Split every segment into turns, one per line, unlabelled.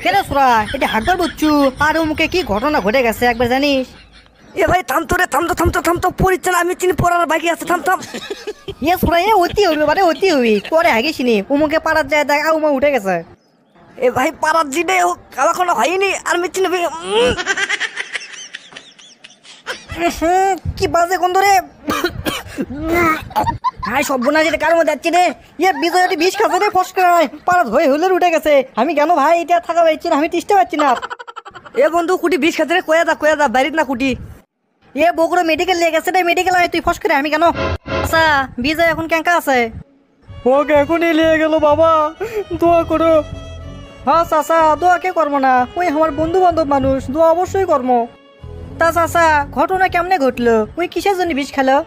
কেন সুরা এটা হাগর বুচ্ছু আর মুখে কি ঘটনা ঘটে গেছে একবার জানিস?
এ ভাই থাম তো রে, থাম তো পরিচয় আমি চিনি, পড়ার বাকি আছে, থাম।
ইয়ে সুরা এ অতি হবি মানে অতি হবি পরে হাগিসিনি উমুকে পাড়ার যায় দেখ উমা উঠে গেছে।
এ ভাই পাড়ার জিডে কালা কোনো হয়নি আর মিচি নেবে
কি বাজে কোন ধরে হাই সর্বনাশ এটা কার মধ্যে যাচ্ছি রে? ইয়ে বিজয় বিষ খাচ্ছে রে ফস করে পাড়াত হয়ে হুলের উঠে গেছে। আমি কেন ভাই এটা থাকা পাচ্ছি না, আমি টিসতে পারছি না।
এ বন্ধু কুটি বিষ খাতে রে, কয়া দা বাড়িত না কুটি।
এ বগুড়া মেডিকেল নিয়ে গেছে রে, মেডিকেল আয় তুই ফস করে আমি কেন? আচ্ছা বিজয় এখন কেঙ্কা আছে?
ওকে এখনই নিয়ে গেল বাবা, দোয়া করো।
হ্যাঁ চাচা দোয়া কে করবো না, ওই আমার বন্ধু বান্ধব মানুষ, দোয়া অবশ্যই করবো। তা চাচা ঘটনা কেমনে ঘটলো? ওই কিসের জন্য বিষ খেলো?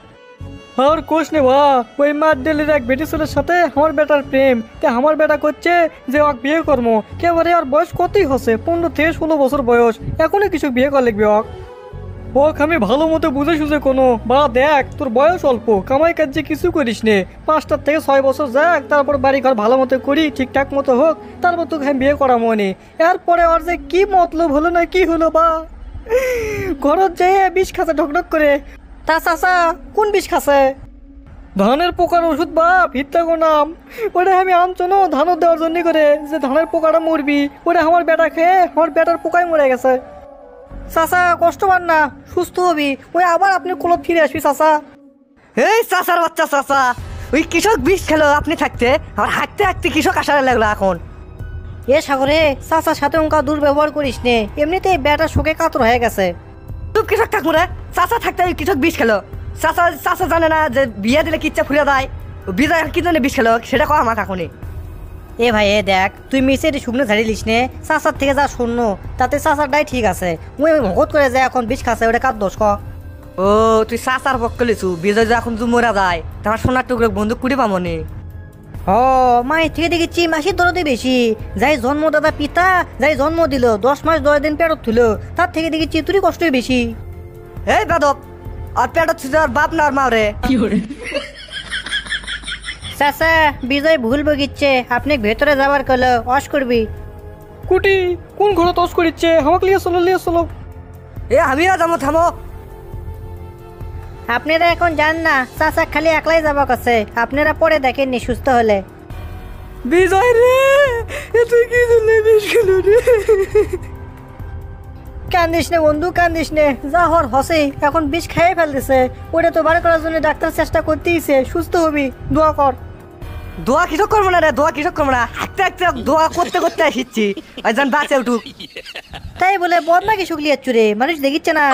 আর কোষ নে বা, ওই মারডেলের এক বেটি ছেলের সাথে আমার বেটার প্রেম, তে আমার বেটা করছে যে ওকে বিয়ে করবো। কেবারে আর বয়স কতই হচ্ছে, 15 থেকে 16 বছর বয়স, এখনই কিছু বিয়ে করা লিখবে ওকে আমি ভালো মতো বুঝে সুঝে কোনো বা দেখ তোর বয়স অল্প, কামাই কাজ যে কিছু করিস নে, 5 থেকে 6 বছর যাক, তারপর বাড়ি ঘর ভালো মতো করি, ঠিকঠাক মতো হোক, তারপর তোকে আমি বিয়ে করা মনে। এরপরে আর যে কি মতলব হলো না কি হলো বা, ঘরত যে বিষ খাচ্ছে ঢকঢক করে।
তা চাচা কোন বিষ খাচ্ছে?
ধানের পোকার ওষুধ বা ভিত্তা গো নাম, ওটা আমি আনছো না ধানের দেওয়ার জন্য করে, যে ধানের পোকাটা মরবি, ওটা আমার বেটা খেয়ে আমার বেটার পোকাই মরে গেছে।
চাচা কষ্ট পান না, সুস্থ হবি, ওই আবার আপনি কোলত ফিরে আসবি চাচা।
এই চাচার বাচ্চা চাচা, ওই কৃষক বিষ খেলো আপনি থাকতে, আমার হাঁটতে কৃষক আসারে লাগলো এখন।
এ সাগরে চাচার সাথে ওঙ্কা দুর্ব্যবহার করিস নে, এমনিতেই বেটা শোকে কাতর হয়ে গেছে।
তুই কৃষক থাকবো রে, চাচা থাকতে ওই কৃষক বিষ খেলো। চাচা জানে না যে বিয়ে দিলে কিচ্ছা ফুলে দেয়, বিজয় কি জন্য বিষ খেলো সেটা কো আমাকে এখনই।
এ ভাই এ দেখ তুই মিশে শুকনো ঝাড়ি লিস নে, চাচার থেকে যা শূন্য তাতে চাচারটাই ঠিক আছে। ওই ভগত করে যায় এখন বিষ খাচ্ছে, ওটা কার দোষ ক?
ও তুই চাচার পক্ষ লিছু, বিজয় যে এখন মরা যায়, তোমার সোনার টুকরো বন্ধু কুড়ি পামনি।
ও মায়ের থেকে দেখেছি মাসির দরদই বেশি, যাই জন্মদাতা পিতা যাই জন্ম দিল 10 মাস 10 দিন পেটত তুলো, তার থেকে দেখেছি তুই কষ্টই বেশি।
এই বাদব, আর পেটত ছিল আর বাপ না আর মা রে।
চাচা বিজয় ভুল বগিচ্ছে, আপনি ভেতরে যাবার কলো অস করবি।
কুটি কোন ঘরে তস করিচ্ছে, আমাকে লিয়ে চলো।
এ আমিও যাবো, থামো।
আপনারা এখন যান না, চাচা খালি একলাই যাবা কাছে, আপনারা পরে দেখেননি সুস্থ হলে।
বিজয় রে, তুই কি জন্য বিষ খেলো রে?
কান্দিস নে বন্ধু কান্দিস নে, যা হর হসেই এখন বিষ খাইয়ে ফেলতেছে, ওটা তো বার করার জন্য ডাক্তার চেষ্টা করতেইছে, সুস্থ হবি, দোয়া কর।
দোয়া কৃষক করবো না রে, দোয়া কৃষক করবো না, হাঁটতে দোয়া করতে শিখছি, একজন বাঁচে উঠুক।
তাই বলে বদনা কি শুকলিয়াচ্ছ রে, মানুষ দেখিচ্ছে না?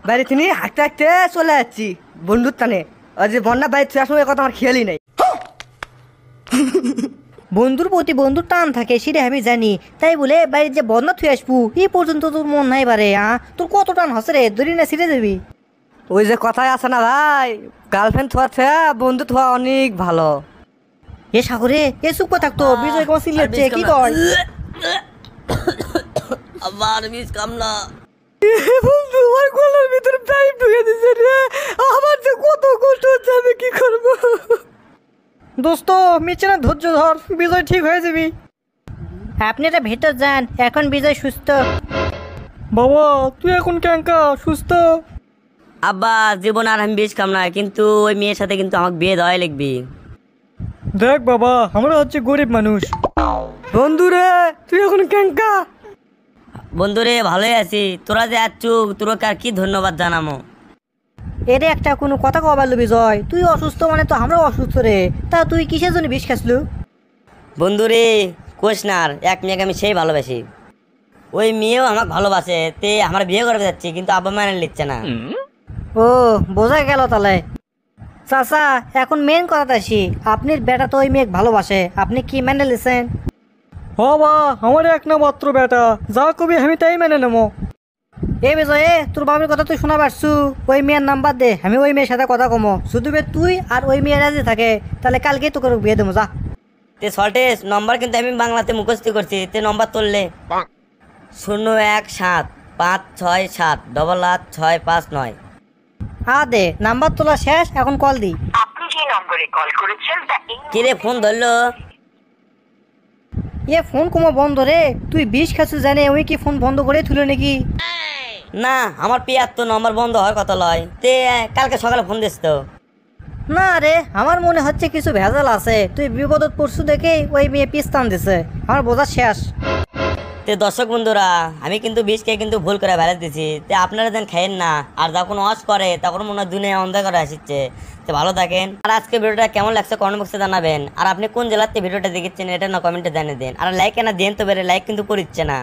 বাইরে তিনি হাঁটতে চলে যাচ্ছি বন্ধুর টানে, আর যে বন্যা বাইরে তুই আসলে কথা আমার খেয়ালই নাই।
বন্ধুর প্রতি বন্ধুর টান থাকে সেটা আমি জানি, তাই বলে বাড়ির যে বদনা থুয়ে আসবো এই পর্যন্ত তোর মন নাই বারে? তোর কত টান হসে রে, দড়ি না ছিঁড়ে যাবি।
ওই যে কথাই আছে না ভাই, গার্লফ্রেন্ড থোয়া থেকে বন্ধু থোয়া অনেক ভালো।
এ সাগরে এ চুপ থাকতো, বিজয় কেমন সিলেছে কি কয়?
আবার বিষ কামলা বন্ধু, আমার গলার ভিতরে পাইপ ঢুকে দিছে রে, আমার যে কত কষ্ট হচ্ছে, আমি কি করবো?
দোস্ত মিছে না ধৈর্য ধর, বিজয় ঠিক হয়ে যাবি। আপনারা ভেতর যান, এখন বিজয় সুস্থ।
বাবা তুই এখন কেঙ্কা সুস্থ?
আব্বা জীবন আর আমি বিষ খাম না, কিন্তু ওই মেয়ের সাথে কিন্তু আমাকে বিয়ে দেওয়াই লাগবি।
দেখ বাবা আমরা হচ্ছে গরিব মানুষ।
বন্ধু রে তুই এখন কেঙ্কা?
বন্ধুরে ভালোই আছি, তোরা যে আচ্ছু তোরকে আর কি ধন্যবাদ জানামো।
এর একটা কোনো কথা কবা পারলো বিজয়, তুই অসুস্থ মানে তো আমরা অসুস্থ রে, তা তুই কিসের জন্য বিষ খাসলু?
বন্ধুরে কোষ না, আর এক মেয়েকে আমি সেই ভালোবাসি, ওই মেয়েও আমাকে ভালোবাসে, তে আমার বিয়ে করতে যাচ্ছি, কিন্তু আব্বা মানে নিচ্ছে না।
ও বোঝা গেল তাহলে। চাচা এখন মেন কথা আসি, আপনার বেটা তো ওই মেয়ে ভালোবাসে, আপনি কি মেনে নিছেন?
বাবা আমার এক না মাত্র বেটা, যা কবি আমি তাই মেনে নেবো।
এ বিজয় তোর বাবার কথা তুই শোনা পারছু, ওই মেয়ের নাম্বার দে, আমি ওই মেয়ের সাথে কথা কমো, শুধু তুই আর ওই মেয়ের রাজি থাকে তাহলে কালকেই তোকে বিয়ে দেবো, যা।
তে সল্টেস নম্বর কিন্তু আমি বাংলাতে মুখস্থ করছি, তে নম্বর তুললে 01756788659।
দে নাম্বার তোলা শেষ, এখন কল দি।
কিরে ফোন ধরলো?
এ ফোন কমো বন্ধ রে, তুই বিষ খাচ্ছু জানে ওই কি ফোন বন্ধ করে তুলে নাকি?
না আমার পিয়ার তো নম্বর বন্ধ হওয়ার কথা লয়, তে কালকে সকালে ফোন দিস তো।
না রে, আমার মনে হচ্ছে কিছু ভেজাল আছে, তুই বিপদত পড়ছু দেখেই ওই মেয়ে পিস্তান দিছে, আমার বোঝা শেষ।
তে দর্শক বন্ধুরা, আমি কিন্তু বিষকে কিন্তু ভুল করে ভেলে দিছি, তে আপনারা যেন খাইয়েন না, আর যখন ওয়াশ করে তখন মনে হয় দুনিয়া অন্ধকারে আসছে। তো ভালো থাকেন, আর আজকে ভিডিওটা কেমন লাগছে কমেন্ট বক্সে জানাবেন, আর আপনি কোন জেলাতে ভিডিওটা দেখেছেন এটা না কমেন্টে জানিয়ে দেন, আর লাইক না দেন তো বেড়ে লাইক কিন্তু করিচ্ছে না।